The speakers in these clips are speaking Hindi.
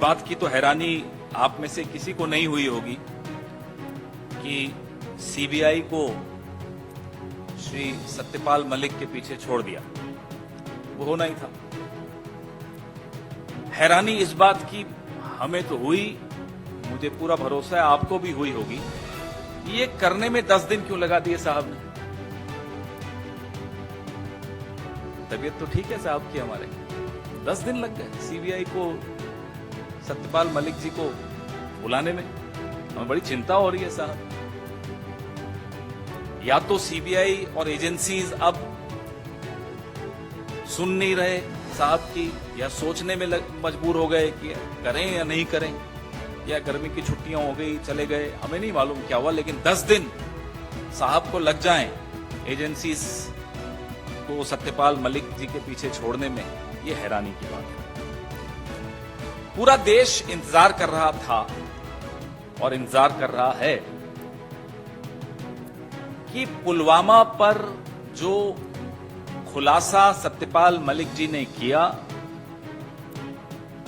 बात की तो हैरानी आप में से किसी को नहीं हुई होगी कि सीबीआई को श्री सत्यपाल मलिक के पीछे छोड़ दिया। वो होना ही था। हैरानी इस बात की हमें तो हुई, मुझे पूरा भरोसा है आपको भी हुई होगी, ये करने में 10 दिन क्यों लगा दिए साहब ने? तबीयत तो ठीक है साहब की हमारे, 10 दिन लग गए सीबीआई को सत्यपाल मलिक जी को बुलाने में। हमें बड़ी चिंता हो रही है साहब। या तो सीबीआई और एजेंसीज अब सुन नहीं रहे साहब की, या सोचने में मजबूर हो गए कि करें या नहीं करें, या गर्मी की छुट्टियां हो गई चले गए, हमें नहीं मालूम क्या हुआ। लेकिन 10 दिन साहब को लग जाएं एजेंसीज को सत्यपाल मलिक जी के पीछे छोड़ने में, ये हैरानी की बात है। पूरा देश इंतजार कर रहा था और इंतजार कर रहा है कि पुलवामा पर जो खुलासा सत्यपाल मलिक जी ने किया,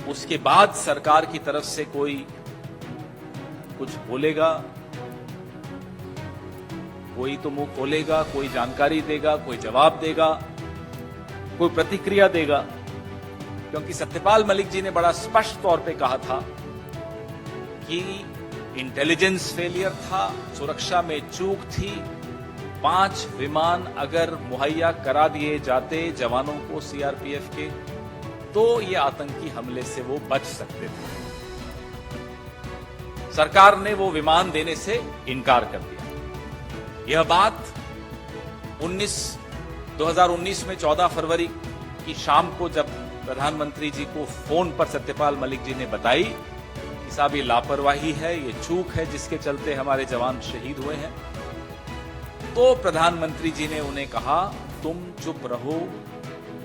उसके बाद सरकार की तरफ से कोई कुछ बोलेगा, कोई तो मुंह खोलेगा, कोई जानकारी देगा, कोई जवाब देगा, कोई प्रतिक्रिया देगा। क्योंकि सत्यपाल मलिक जी ने बड़ा स्पष्ट तौर पे कहा था कि इंटेलिजेंस फेलियर था, सुरक्षा में चूक थी। 5 विमान अगर मुहैया करा दिए जाते जवानों को सीआरपीएफ के, तो ये आतंकी हमले से वो बच सकते थे। सरकार ने वो विमान देने से इनकार कर दिया। यह बात 2019 में 14 फरवरी की शाम को जब प्रधानमंत्री जी को फोन पर सत्यपाल मलिक जी ने बताई कि साहब ये लापरवाही है, ये चूक है जिसके चलते हमारे जवान शहीद हुए हैं, तो प्रधानमंत्री जी ने उन्हें कहा तुम चुप रहो,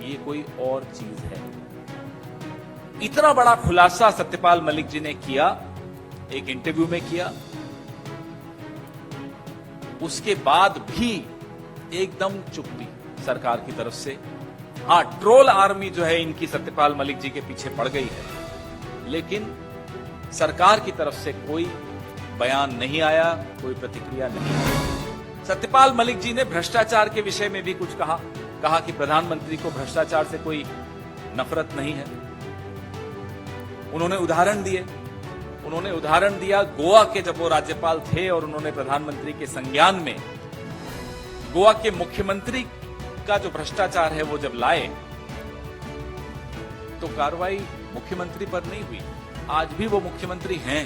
ये कोई और चीज है। इतना बड़ा खुलासा सत्यपाल मलिक जी ने किया, एक इंटरव्यू में किया। उसके बाद भी एकदम चुप्पी सरकार की तरफ से। हां, ट्रोल आर्मी जो है इनकी सत्यपाल मलिक जी के पीछे पड़ गई है, लेकिन सरकार की तरफ से कोई बयान नहीं आया, कोई प्रतिक्रिया नहीं आई। सत्यपाल मलिक जी ने भ्रष्टाचार के विषय में भी कुछ कहा कि प्रधानमंत्री को भ्रष्टाचार से कोई नफरत नहीं है। उन्होंने उदाहरण दिया गोवा के, जब वो राज्यपाल थे और उन्होंने प्रधानमंत्री के संज्ञान में गोवा के मुख्यमंत्री का जो भ्रष्टाचार है वो जब लाए, तो कार्रवाई मुख्यमंत्री पर नहीं हुई। आज भी वो मुख्यमंत्री हैं,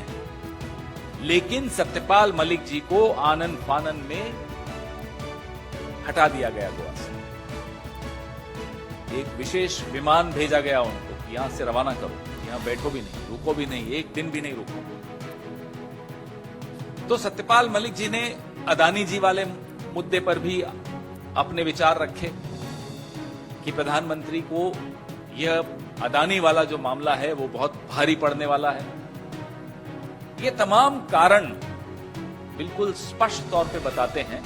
लेकिन सत्यपाल मलिक जी को आनन फानन में हटा दिया गया गोवा से। एक विशेष विमान भेजा गया उनको, यहां से रवाना करो, यहां बैठो भी नहीं, रुको भी नहीं, एक दिन भी नहीं रुको। तो सत्यपाल मलिक जी ने अदानी जी वाले मुद्दे पर भी अपने विचार रखे कि प्रधानमंत्री को यह अदानी वाला जो मामला है वो बहुत भारी पड़ने वाला है। ये तमाम कारण बिल्कुल स्पष्ट तौर पे बताते हैं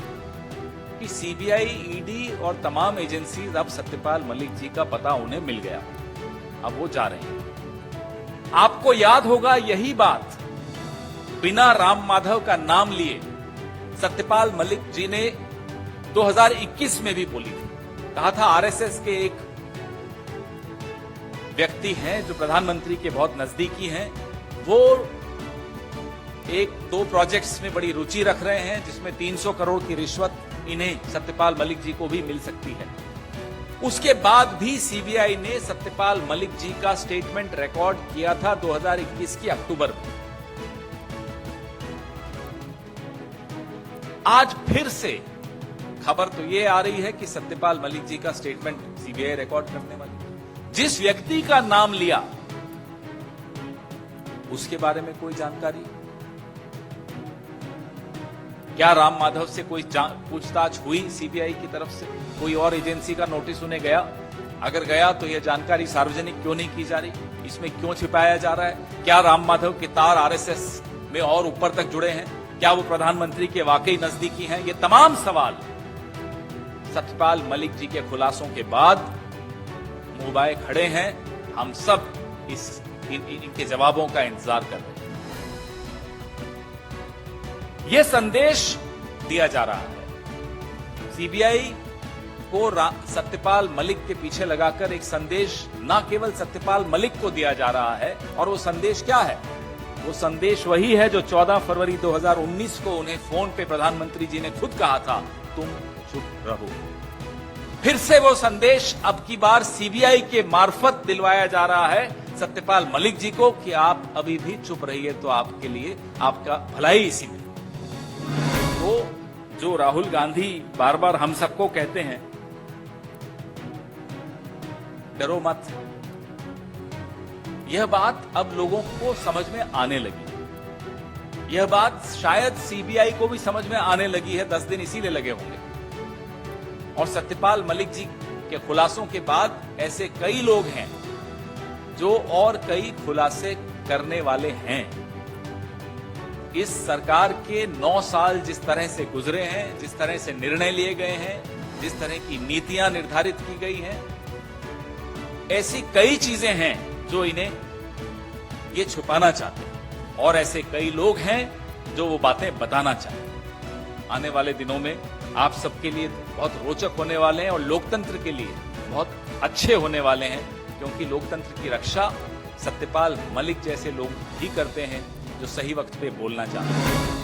कि सीबीआई, ईडी और तमाम एजेंसीज अब सत्यपाल मलिक जी का पता उन्हें मिल गया, अब वो जा रहे हैं। आपको याद होगा यही बात बिना राम माधव का नाम लिए सत्यपाल मलिक जी ने 2021 में भी बोली थी। कहा था आरएसएस के एक व्यक्ति हैं जो प्रधानमंत्री के बहुत नजदीकी हैं, वो 1-2 प्रोजेक्ट्स में बड़ी रुचि रख रहे हैं जिसमें 300 करोड़ की रिश्वत इन्हें सत्यपाल मलिक जी को भी मिल सकती है। उसके बाद भी सीबीआई ने सत्यपाल मलिक जी का स्टेटमेंट रिकॉर्ड किया था 2021 की अक्टूबर में। आज फिर से खबर तो ये आ रही है कि सत्यपाल मलिक जी का स्टेटमेंट सीबीआई रिकॉर्ड करने वाली। जिस व्यक्ति का नाम लिया उसके बारे में कोई जानकारी? क्या राम माधव से कोई पूछताछ हुई सीबीआई की तरफ से? कोई और एजेंसी का नोटिस उन्हें गया? अगर गया तो यह जानकारी सार्वजनिक क्यों नहीं की जा रही? इसमें क्यों छिपाया जा रहा है? क्या राम माधव के तार आरएसएस में और ऊपर तक जुड़े हैं? क्या वो प्रधानमंत्री के वाकई नजदीकी हैं? ये तमाम सवाल सत्यपाल मलिक जी के खुलासों के बाद मुंह बाए खड़े हैं। हम सब इस इनके जवाबों का इंतजार कर रहे हैं। यह संदेश दिया जा रहा है सीबीआई को सत्यपाल मलिक के पीछे लगाकर एक संदेश न केवल सत्यपाल मलिक को दिया जा रहा है, और वो संदेश क्या है? वो संदेश वही है जो 14 फरवरी 2019 को उन्हें फोन पे प्रधानमंत्री जी ने खुद कहा था, तुम चुप रहो। फिर से वो संदेश अब की बार सीबीआई के मार्फत दिलवाया जा रहा है सत्यपाल मलिक जी को कि आप अभी भी चुप रहिए तो आपके लिए आपका भलाई इसी में। तो जो राहुल गांधी बार बार हम सबको कहते हैं डरो मत, यह बात अब लोगों को समझ में आने लगी। यह बात शायद सीबीआई को भी समझ में आने लगी है, 10 दिन इसीलिए लगे होंगे। और सत्यपाल मलिक जी के खुलासों के बाद ऐसे कई लोग हैं जो और कई खुलासे करने वाले हैं। इस सरकार के 9 साल जिस तरह से गुजरे हैं, जिस तरह से निर्णय लिए गए हैं, जिस तरह की नीतियां निर्धारित की गई हैं, ऐसी कई चीजें हैं जो इन्हें ये छुपाना चाहते हैं, और ऐसे कई लोग हैं जो वो बातें बताना चाहते हैं। आने वाले दिनों में आप सबके लिए बहुत रोचक होने वाले हैं और लोकतंत्र के लिए बहुत अच्छे होने वाले हैं, क्योंकि लोकतंत्र की रक्षा सत्यपाल मलिक जैसे लोग ही करते हैं जो सही वक्त पे बोलना चाहते हैं।